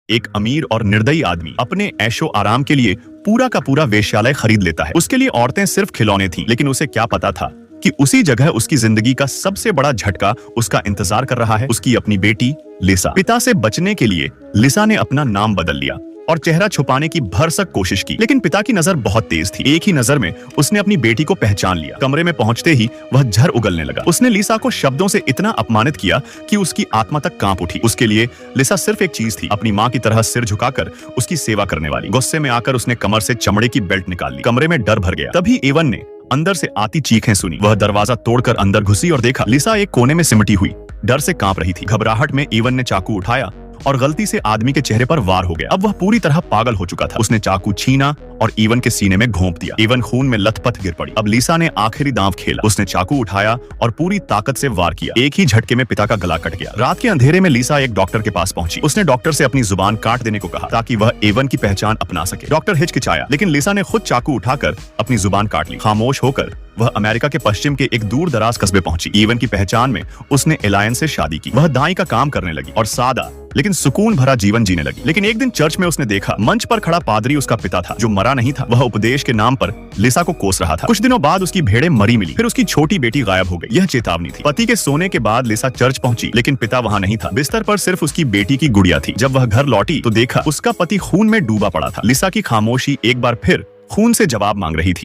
एक अमीर और निर्दयी आदमी अपने ऐशो आराम के लिए पूरा का पूरा वेश्यालय खरीद लेता है। उसके लिए औरतें सिर्फ खिलौने थीं, लेकिन उसे क्या पता था कि उसी जगह उसकी जिंदगी का सबसे बड़ा झटका उसका इंतजार कर रहा है। उसकी अपनी बेटी लिसा। पिता से बचने के लिए लिसा ने अपना नाम बदल लिया और चेहरा छुपाने की भरसक कोशिश की, लेकिन पिता की नजर बहुत तेज थी। एक ही नजर में उसने अपनी बेटी को पहचान लिया। कमरे में पहुंचते ही वह झर उगलने लगा। उसने लिसा को शब्दों से इतना अपमानित किया कि उसकी आत्मा तक कांप उठी। उसके लिए लिसा सिर्फ एक चीज थी, अपनी माँ की तरह सिर झुकाकर उसकी सेवा करने वाली। गुस्से में आकर उसने कमर से चमड़े की बेल्ट निकाल ली। कमरे में डर भर गया। तभी एवन ने अंदर से आती चीखें सुनी। वह दरवाजा तोड़कर अंदर घुसी और देखा लिसा एक कोने में सिमटी हुई डर से कांप रही थी। घबराहट में एवन ने चाकू उठाया और गलती से आदमी के चेहरे पर वार हो गया। अब वह पूरी तरह पागल हो चुका था। उसने चाकू छीना और एवन के सीने में घोंप दिया। एवन खून में लथपथ गिर पड़ी। अब लिसा ने आखिरी दांव खेला। उसने चाकू उठाया और पूरी ताकत से वार किया। एक ही झटके में पिता का गला कट गया। रात के अंधेरे में लिसा एक डॉक्टर के पास पहुंची। उसने डॉक्टर से अपनी जुबान काट देने को कहा ताकि वह एवन की पहचान अपना सके। डॉक्टर हिचकिचाया, लेकिन लिसा ने खुद चाकू उठाकर अपनी जुबान काट ली। खामोश होकर वह अमेरिका के पश्चिम के एक दूर दराज कस्बे पहुंची। एवन की पहचान में उसने एलायंस से शादी की। वह दाई का काम करने लगी और सादा लेकिन सुकून भरा जीवन जीने लगी। लेकिन एक दिन चर्च में उसने देखा मंच पर खड़ा पादरी उसका पिता था, जो मरा नहीं था। वह उपदेश के नाम पर लिसा को कोस रहा था। कुछ दिनों बाद उसकी भेड़ें मरी मिली। फिर उसकी छोटी बेटी गायब हो गई। यह चेतावनी थी। पति के सोने के बाद लिसा चर्च पहुंची, लेकिन पिता वहां नहीं था। बिस्तर पर सिर्फ उसकी बेटी की गुड़िया थी। जब वह घर लौटी तो देखा उसका पति खून में डूबा पड़ा था। लिसा की खामोशी एक बार फिर खून से जवाब मांग रही थी।